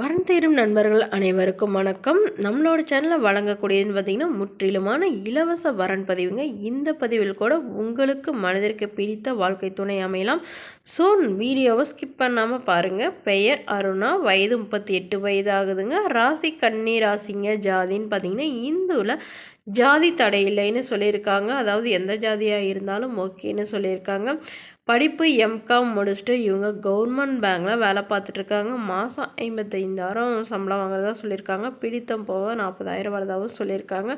வரன் தேடும் நண்பர்கள் அனைவருக்கும் வணக்கம். நம்மளோட சேனலில் வழங்கக்கூடியதுன்னு பார்த்திங்கன்னா முற்றிலுமான இலவச வரன் பதிவுங்க. இந்த பதிவில் கூட உங்களுக்கு மனதிற்கு பிடித்த வாழ்க்கை துணை அமையலாம். ஸோ வீடியோவை ஸ்கிப் பண்ணாமல் பாருங்கள். பெயர் அருணா, வயது 38 வயது ஆகுதுங்க. ராசி கன்னி ராசிங்க. ஜாதின்னு பார்த்திங்கன்னா இந்துவில் ஜாதி தடை இல்லைன்னு சொல்லியிருக்காங்க. அதாவது எந்த ஜாதியாக இருந்தாலும் ஓகேன்னு சொல்லியிருக்காங்க. படிப்பு எம்காம் முடிச்சுட்டு இவங்க கவர்மெண்ட் பேங்கில் வேலை பார்த்துட்ருக்காங்க. மாதம் 55,000 சம்பளம் வாங்குறதா சொல்லியிருக்காங்க. பிடித்தம் போக 40,000 வரதாகவும் சொல்லியிருக்காங்க.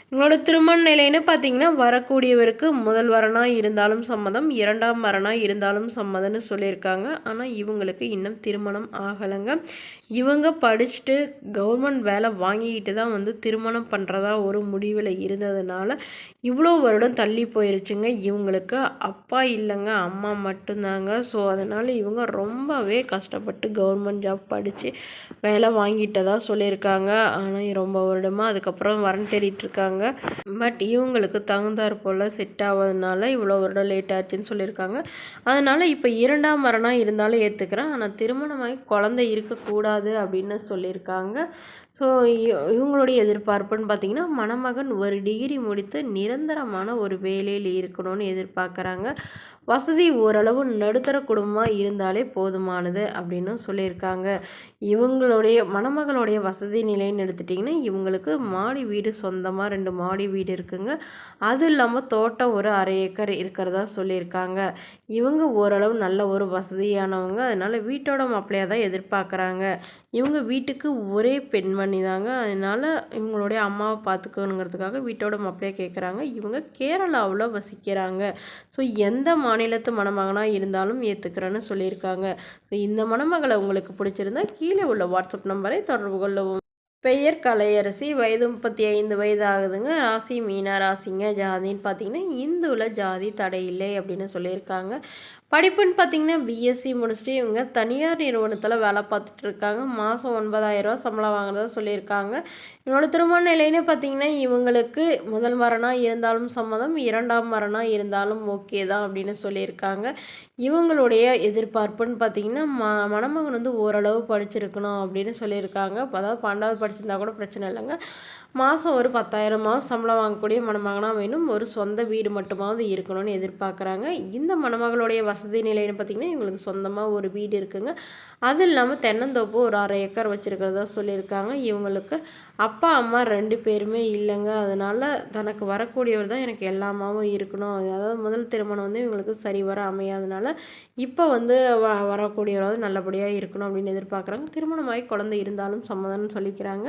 இவங்களோட திருமண நிலைன்னு பார்த்தீங்கன்னா வரக்கூடியவருக்கு முதல் வரனாக இருந்தாலும் சம்மதம், இரண்டாம் வரனாக இருந்தாலும் சம்மதம்னு சொல்லியிருக்காங்க. ஆனால் இவங்களுக்கு இன்னும் திருமணம் ஆகலைங்க. இவங்க படிச்சுட்டு கவர்மெண்ட் வேலை வாங்கிக்கிட்டு தான் திருமணம் பண்ணுறதா ஒரு முடிவில் இருந்ததுனால இவ்வளோ வருடம் தள்ளி போயிருச்சுங்க. இவங்களுக்கு அப்பா இல்லைங்க, அம்மா மட்டும்தாங்க. ஸோ அதனால் இவங்க ரொம்பவே கஷ்டப்பட்டு கவர்மெண்ட் ஜாப் படித்து வேலை வாங்கிட்டதாக சொல்லியிருக்காங்க. ஆனால் ரொம்ப வருடமாக அதுக்கப்புறம் வரன் தேடிட்டுருக்காங்க. பட் இவங்களுக்கு தகுந்தாற் போல் செட் ஆகாதனால இவ்வளோ வருடம் லேட் ஆச்சுன்னு சொல்லியிருக்காங்க. அதனால் இப்போ இரண்டாம் வரனாக இருந்தாலும் ஏற்றுக்கிறேன், ஆனால் திருமணமாகி குழந்தை இருக்கக்கூடாது அப்படின்னு சொல்லியிருக்காங்க. ஸோ இவங்களுடைய எதிர்பார்ப்புன்னு பார்த்திங்கன்னா மணமகன் ஒரு டிகிரி முடித்து நிரந்தரமான ஒரு வேலையில் இருக்கணும்னு எதிர்பார்க்குறாங்க. வசதி ஓரளவு நடுத்தர குடும்பமாக இருந்தாலே போதுமானது அப்படின்னு சொல்லியிருக்காங்க. இவங்களுடைய மணமகளுடைய வசதி நிலைன்னு எடுத்துட்டிங்கன்னா இவங்களுக்கு மாடி வீடு, சொந்தமாக 2 மாடி வீடு இருக்குங்க. அது இல்லாமல் தோட்டம் ஒரு 1/2 ஏக்கர் இருக்கிறதா சொல்லியிருக்காங்க. இவங்க ஓரளவு நல்ல ஒரு வசதியானவங்க. அதனால் வீட்டோட மாப்பிள்ளையாக தான் எதிர்பார்க்குறாங்க. இவங்க வீட்டுக்கு ஒரே பெண்மணி தாங்க. அதனால் இவங்களுடைய அம்மாவை பார்த்துக்கணுங்கிறதுக்காக வீட்டோட மாப்பிள்ளையாக கேட்குறாங்க. இவங்க கேரளாவில் வசிக்கிறாங்க. ஸோ எந்த மாநிலத்து மணமகனாக இருந்தாலும் ஏற்றுக்கிறேன்னு சொல்லியிருக்காங்க. ஸோ இந்த மணமகளை உங்களுக்கு பிடிச்சிருந்தா கீழே உள்ள வாட்ஸ்அப் நம்பரை தொடர்பு கொள்ளவும். பெயர் கலையரசி, வயது 35 வயது ஆகுதுங்க. ராசி மீனா ராசிங்க. ஜாதின்னு பார்த்தீங்கன்னா இந்துவில் ஜாதி தடை இல்லை அப்படின்னு சொல்லியிருக்காங்க. படிப்புன்னு பார்த்தீங்கன்னா பிஎஸ்சி முடிச்சுட்டு இவங்க தனியார் நிறுவனத்தில் வேலை பார்த்துட்ருக்காங்க. மாதம் 9,000 சம்பளம் வாங்குறதா சொல்லியிருக்காங்க. இவங்களோட திருமண நிலைன்னு பார்த்தீங்கன்னா இவங்களுக்கு முதல் வரனாக இருந்தாலும் சம்மதம், இரண்டாம் வரனாக இருந்தாலும் ஓகே தான் அப்படின்னு சொல்லியிருக்காங்க. இவங்களுடைய எதிர்பார்ப்புன்னு பார்த்தீங்கன்னா மணமகன் ஓரளவு படிச்சிருக்கணும் அப்படின்னு சொல்லியிருக்காங்க. அதாவது 12வது படிச்சிருந்தா கூட பிரச்சனை இல்லைங்க. மாதம் ஒரு 10,000 சம்பளம் வாங்கக்கூடிய மணமகனாக வேணும். ஒரு சொந்த வீடு மட்டுமாவது இருக்கணும்னு எதிர்பார்க்குறாங்க. இந்த மணமகளுடைய வசதி நிலைன்னு பார்த்திங்கன்னா இவங்களுக்கு சொந்தமாக ஒரு வீடு இருக்குங்க. அது இல்லாமல் தென்னந்தோப்பு ஒரு 1/2 ஏக்கர் வச்சுருக்கிறதா சொல்லியிருக்காங்க. இவங்களுக்கு அப்பா அம்மா 2 பேருமே இல்லைங்க. அதனால் தனக்கு வரக்கூடியவர் தான் எனக்கு எல்லாமாவும் இருக்கணும். அதாவது முதல் திருமணம் இவங்களுக்கு சரி வர அமையாதனால இப்போ வரக்கூடியவராவது நல்லபடியாக இருக்கணும் அப்படின்னு எதிர்பார்க்குறாங்க. திருமணமாகி குழந்தை இருந்தாலும் சம்மதம்னு சொல்லிக்கிறாங்க.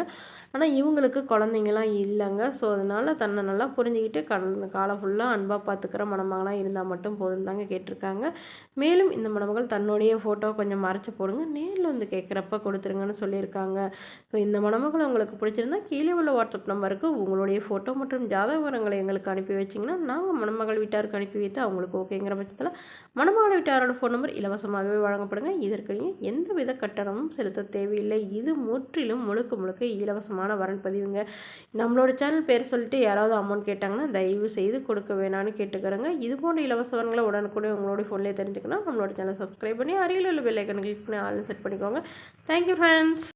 ஆனால் இவங்களுக்கு குழந்தைங்களாம் இல்லைங்க. ஸோ அதனால் தன்னை நல்லா புரிஞ்சுக்கிட்டு காலம் ஃபுல்லாக அன்பாக பார்த்துக்கிற மணமகனாக இருந்தால் மட்டும் போதும் தாங்க கேட்டிருக்காங்க. மேலும் இந்த மணமகள் தன்னுடைய ஃபோட்டோ கொஞ்சம் மறைச்சி போடுங்க, நேரில் கேட்குறப்ப கொடுத்துருங்கன்னு சொல்லியிருக்காங்க. ஸோ இந்த மணமகள் உங்களுக்கு பிடிச்சிருந்தா கீழே உள்ள வாட்ஸ்அப் நம்பருக்கு உங்களுடைய ஃபோட்டோ மற்றும் ஜாதக விவரங்களை எங்களுக்கு அனுப்பி வச்சிங்கன்னா நாங்கள் மணமகள் வீட்டாருக்கு அனுப்பி வைத்து அவங்களுக்கு ஓகேங்கிற பட்சத்தில் மணமகள் வீட்டாரோட ஃபோன் நம்பர் இலவசமாகவே வழங்கப்படுங்க. இதற்கு நீங்கள் எந்தவித கட்டணமும் செலுத்த தேவையில்லை. இது முற்றிலும் முழுக்க முழுக்க இலவசமான வரன் பதிவுங்க. நம்மளோட சேனல் பேர் சொல்லிட்டு யாராவது அமௌண்ட் கேட்டாங்கன்னா தயவு செய்து கொடுக்க வேணான்னு கேட்டுக்கிறேங்க. இது போன்ற இலவச வரன்களை உடனுக்குடன் உங்களோட ஃபோன்லேயே தெரிஞ்சுக்கணும் நம்மளோட சேனலை சப்ஸ்கிரைப் பண்ணி அருகில் உள்ள பெல் ஐக்கனை கிளிக் பண்ணி ஆல் செட் பண்ணிக்கோங்க. Thank you friends.